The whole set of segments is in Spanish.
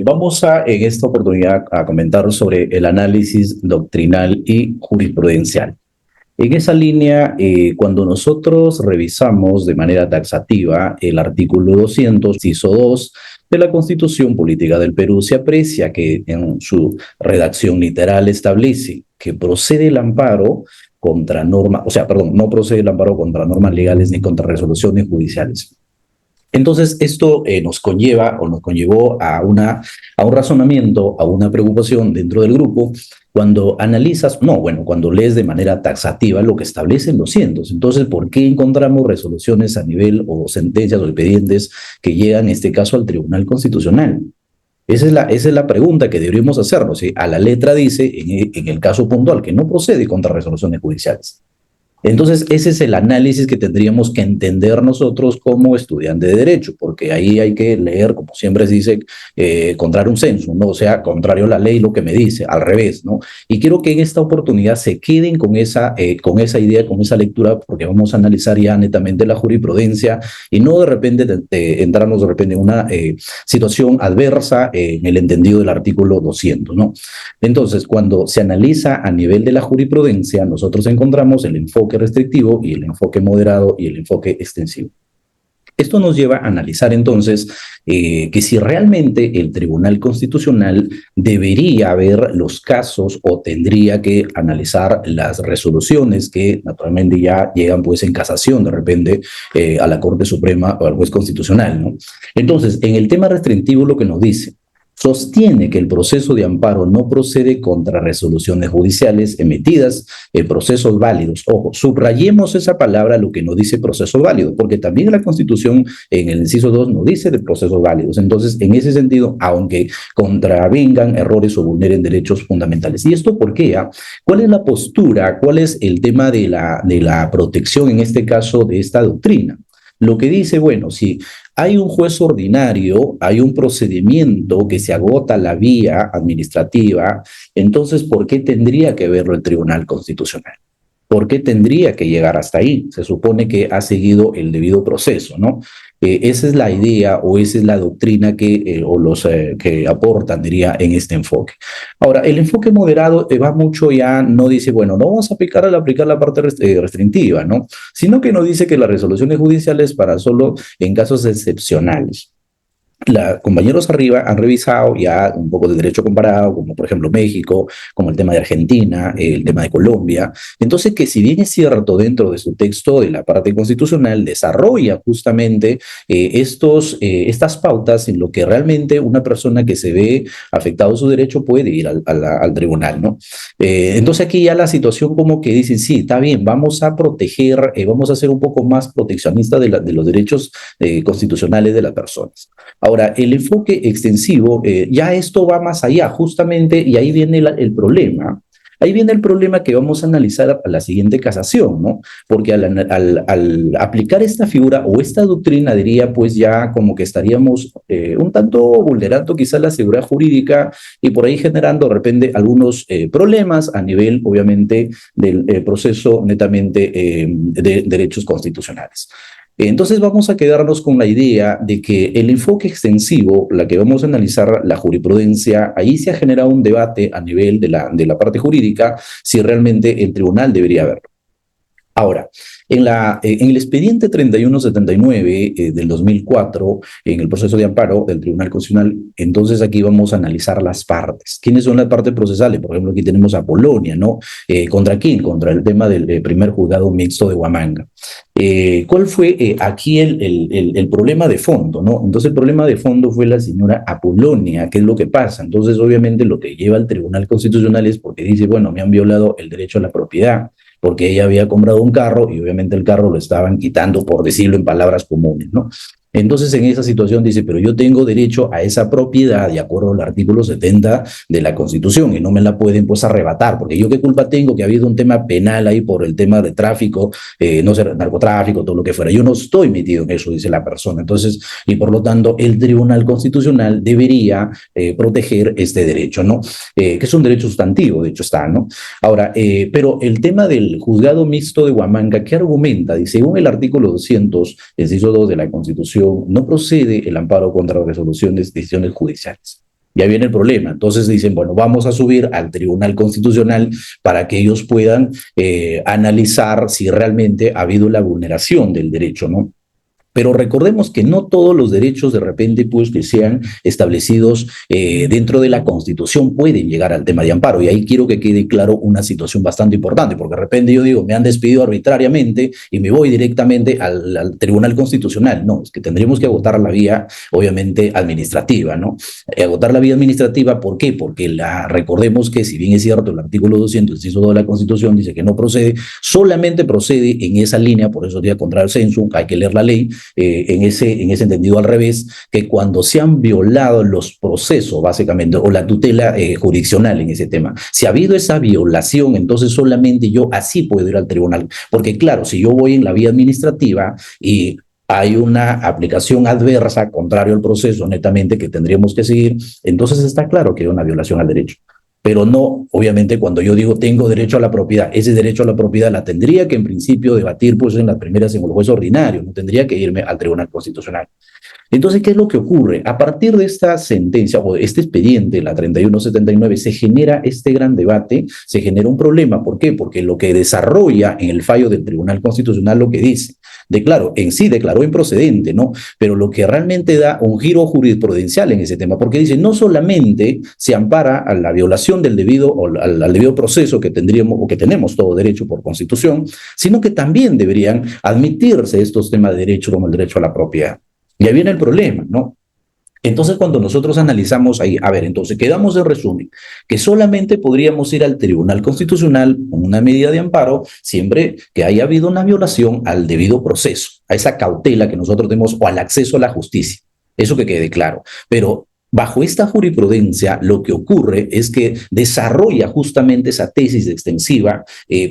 Vamos en esta oportunidad a comentar sobre el análisis doctrinal y jurisprudencial. En esa línea, cuando nosotros revisamos de manera taxativa el artículo 200, inciso 2 de la Constitución Política del Perú, se aprecia que en su redacción literal establece que procede el amparo contra normas, o sea, perdón, no procede el amparo contra normas legales ni contra resoluciones judiciales. Entonces, esto nos conlleva o nos conllevó a un razonamiento, a una preocupación dentro del grupo cuando analizas, no, bueno, cuando lees de manera taxativa lo que establecen los cientos. Entonces, ¿por qué encontramos resoluciones a nivel o sentencias o expedientes que llegan, en este caso, al Tribunal Constitucional? Esa es la pregunta que deberíamos hacernos. ¿Sí? A la letra dice, en el caso puntual, que no procede contra resoluciones judiciales. Entonces, ese es el análisis que tendríamos que entender nosotros como estudiantes de Derecho, porque ahí hay que leer, como siempre se dice, contrario un sensu, ¿no? O sea, contrario a la ley lo que me dice, al revés, ¿no? Y quiero que en esta oportunidad se queden con esa idea, con esa lectura, porque vamos a analizar ya netamente la jurisprudencia y no de repente entrarnos de repente en una situación adversa en el entendido del artículo 200, ¿no? Entonces, cuando se analiza a nivel de la jurisprudencia, nosotros encontramos el enfoque restrictivo y el enfoque moderado y el enfoque extensivo. Esto nos lleva a analizar entonces que si realmente el Tribunal Constitucional debería ver los casos o tendría que analizar las resoluciones que naturalmente ya llegan pues en casación de repente a la Corte Suprema o al juez constitucional, ¿no? Entonces, en el tema restrictivo lo que nos dice, sostiene que el proceso de amparo no procede contra resoluciones judiciales emitidas en procesos válidos. Ojo, subrayemos esa palabra, lo que no dice proceso válido, porque también la Constitución en el inciso 2 no dice de procesos válidos. Entonces, en ese sentido, aunque contravengan errores o vulneren derechos fundamentales. ¿Y esto por qué? ¿Cuál es la postura? ¿Cuál es el tema de la protección, en este caso, de esta doctrina? Lo que dice, bueno, si hay un juez ordinario, hay un procedimiento que se agota la vía administrativa, entonces, ¿por qué tendría que verlo el Tribunal Constitucional? ¿Por qué tendría que llegar hasta ahí? Se supone que ha seguido el debido proceso, ¿no? Esa es la idea o esa es la doctrina o los que aportan, diría, en este enfoque. Ahora, el enfoque moderado va mucho ya, no dice, bueno, no vamos a aplicar la parte restrictiva, ¿no? Sino que nos dice que las resoluciones judiciales para solo en casos excepcionales. Compañeros arriba han revisado ya un poco de derecho comparado, como por ejemplo México, como el tema de Argentina, el tema de Colombia. Entonces, que si bien es cierto dentro de su texto de la parte constitucional, desarrolla justamente estas pautas en lo que realmente una persona que se ve afectado su derecho puede ir al tribunal, ¿no? Entonces aquí ya la situación como que dicen, sí, está bien, vamos a proteger, vamos a ser un poco más proteccionistas de los derechos constitucionales de las personas. Ahora, el enfoque extensivo, ya esto va más allá, justamente, y ahí viene el problema. Ahí viene el problema que vamos a analizar a la siguiente casación, ¿no? Porque al aplicar esta figura o esta doctrina, diría, pues ya como que estaríamos un tanto vulnerando quizás la seguridad jurídica y por ahí generando de repente algunos problemas a nivel, obviamente, del proceso netamente de derechos constitucionales. Entonces vamos a quedarnos con la idea de que el enfoque extensivo, la que vamos a analizar la jurisprudencia, ahí se ha generado un debate a nivel de la parte jurídica si realmente el tribunal debería verlo. Ahora, en el expediente 3179 del 2004, en el proceso de amparo del Tribunal Constitucional, entonces aquí vamos a analizar las partes. ¿Quiénes son las partes procesales? Por ejemplo, aquí tenemos a Polonia, ¿no? ¿Contra quién? Contra el tema del primer juzgado mixto de Huamanga. ¿Cuál fue aquí el problema de fondo, ¿no? Entonces el problema de fondo fue la señora Apolonia. ¿Qué es lo que pasa? Entonces obviamente lo que lleva al Tribunal Constitucional es porque dice, bueno, me han violado el derecho a la propiedad, porque ella había comprado un carro y obviamente el carro lo estaban quitando, por decirlo en palabras comunes, ¿no? Entonces, en esa situación dice, pero yo tengo derecho a esa propiedad de acuerdo al artículo 70 de la Constitución y no me la pueden pues arrebatar, porque yo qué culpa tengo que ha habido un tema penal ahí por el tema de tráfico, no sé, narcotráfico, todo lo que fuera. Yo no estoy metido en eso, dice la persona. Entonces, y por lo tanto, el Tribunal Constitucional debería proteger este derecho, ¿no? Que es un derecho sustantivo, de hecho está, ¿no? Ahora, pero el tema del juzgado mixto de Huamanga, ¿qué argumenta? Dice, según el artículo 200, inciso 2 de la Constitución, Constitución, no procede el amparo contra resoluciones, decisiones judiciales. Ya viene el problema. Entonces dicen, bueno, vamos a subir al Tribunal Constitucional para que ellos puedan analizar si realmente ha habido la vulneración del derecho, ¿no? Pero recordemos que no todos los derechos de repente pues que sean establecidos dentro de la Constitución pueden llegar al tema de amparo. Y ahí quiero que quede claro una situación bastante importante, porque de repente yo digo, me han despedido arbitrariamente y me voy directamente al Tribunal Constitucional. No, es que tendríamos que agotar la vía, obviamente, administrativa, ¿no? Agotar la vía administrativa, ¿por qué? Porque recordemos que si bien es cierto, el artículo 200, inciso 2 de la Constitución dice que no procede, solamente procede en esa línea, por eso día contra el censo, hay que leer la ley, en ese entendido al revés, que cuando se han violado los procesos, básicamente, o la tutela jurisdiccional en ese tema, si ha habido esa violación, entonces solamente yo así puedo ir al tribunal. Porque claro, si yo voy en la vía administrativa y hay una aplicación adversa, contrario al proceso, netamente, que tendríamos que seguir, entonces está claro que hay una violación al derecho. Pero no, obviamente, cuando yo digo tengo derecho a la propiedad, ese derecho a la propiedad la tendría que en principio debatir pues en las primeras en el juez ordinario, no tendría que irme al Tribunal Constitucional. Entonces, ¿qué es lo que ocurre? A partir de esta sentencia o este expediente, la 3179, se genera este gran debate, se genera un problema. ¿Por qué? Porque lo que desarrolla en el fallo del Tribunal Constitucional lo que dice, en sí declaró improcedente, ¿no? Pero lo que realmente da un giro jurisprudencial en ese tema, porque dice, no solamente se ampara a la violación del debido o al debido proceso que tendríamos o que tenemos todo derecho por Constitución, sino que también deberían admitirse estos temas de derecho como el derecho a la propiedad. Y ahí viene el problema, ¿no? Entonces, cuando nosotros analizamos ahí, a ver, entonces quedamos en resumen, que solamente podríamos ir al Tribunal Constitucional con una medida de amparo siempre que haya habido una violación al debido proceso, a esa cautela que nosotros tenemos o al acceso a la justicia. Eso que quede claro. Pero bajo esta jurisprudencia, lo que ocurre es que desarrolla justamente esa tesis extensiva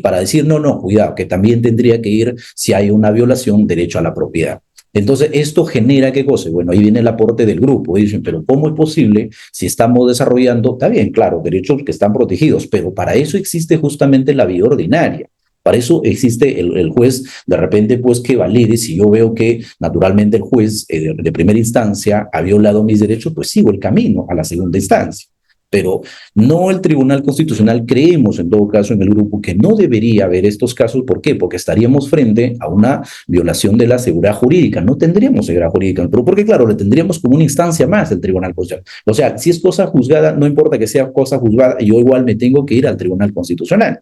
para decir, no, cuidado, que también tendría que ir si hay una violación derecho a la propiedad. Entonces, esto genera qué cosa. Bueno, ahí viene el aporte del grupo. Dicen, pero ¿cómo es posible si estamos desarrollando? Está bien, claro, derechos que están protegidos, pero para eso existe justamente la vía ordinaria. Para eso existe el juez, de repente, pues que valide. Si yo veo que naturalmente el juez de primera instancia ha violado mis derechos, pues sigo el camino a la segunda instancia. Pero no el Tribunal Constitucional, creemos en todo caso en el grupo que no debería haber estos casos. ¿Por qué? Porque estaríamos frente a una violación de la seguridad jurídica. No tendríamos seguridad jurídica, pero porque claro, le tendríamos como una instancia más del Tribunal Constitucional. O sea, si es cosa juzgada, no importa que sea cosa juzgada, yo igual me tengo que ir al Tribunal Constitucional.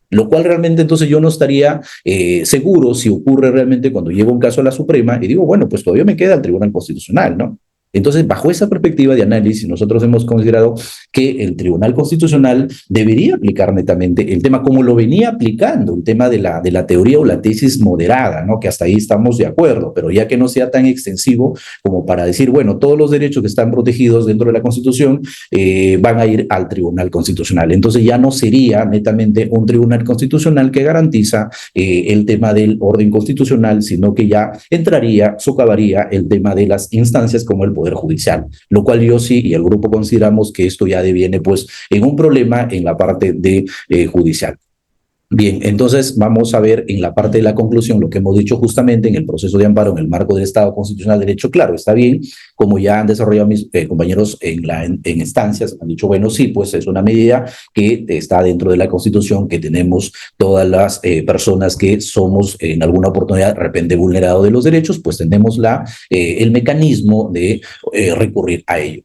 Lo cual realmente entonces yo no estaría seguro si ocurre realmente cuando llevo un caso a la Suprema y digo, bueno, pues todavía me queda el Tribunal Constitucional, ¿no? Entonces, bajo esa perspectiva de análisis, nosotros hemos considerado que el Tribunal Constitucional debería aplicar netamente el tema como lo venía aplicando, el tema de la teoría o la tesis moderada, ¿no? Que hasta ahí estamos de acuerdo, pero ya que no sea tan extensivo como para decir, bueno, todos los derechos que están protegidos dentro de la Constitución van a ir al Tribunal Constitucional. Entonces ya no sería netamente un Tribunal Constitucional que garantiza el tema del orden constitucional, sino que ya entraría, socavaría el tema de las instancias como el Poder Judicial, lo cual yo sí y el grupo consideramos que esto ya deviene pues en un problema en la parte de judicial. Bien, entonces vamos a ver en la parte de la conclusión lo que hemos dicho justamente en el proceso de amparo en el marco del Estado constitucional de derecho. Claro, está bien, como ya han desarrollado mis compañeros en instancias, han dicho, bueno, sí, pues es una medida que está dentro de la Constitución, que tenemos todas las personas que somos en alguna oportunidad de repente vulnerados de los derechos, pues tenemos el mecanismo de recurrir a ello.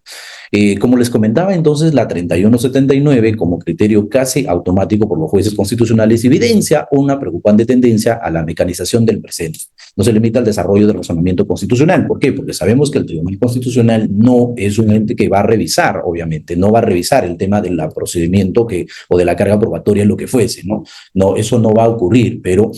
Como les comentaba, entonces, la 3179, como criterio casi automático por los jueces constitucionales, evidencia una preocupante tendencia a la mecanización del presente. No se limita al desarrollo del razonamiento constitucional. ¿Por qué? Porque sabemos que el Tribunal Constitucional no es un ente que va a revisar, obviamente, no va a revisar el tema del procedimiento o de la carga probatoria, lo que fuese, ¿no? No, eso no va a ocurrir, pero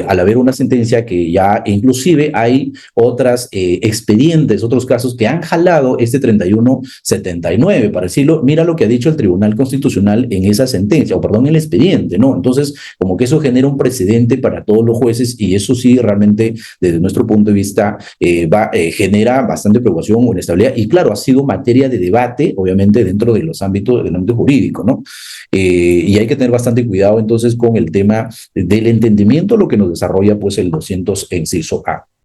al haber una sentencia que ya inclusive hay otras expedientes, otros casos que han jalado este 3179, para decirlo, mira lo que ha dicho el Tribunal Constitucional en esa sentencia, o perdón, el expediente, ¿no? Entonces, como que eso genera un precedente para todos los jueces y eso sí, realmente, desde nuestro punto de vista, genera bastante preocupación o inestabilidad y claro, ha sido materia de debate, obviamente, dentro de los ámbitos del ámbito jurídico, ¿no? Y hay que tener bastante cuidado entonces con el tema del entendimiento, lo que nos desarrolla pues el 200 inciso A.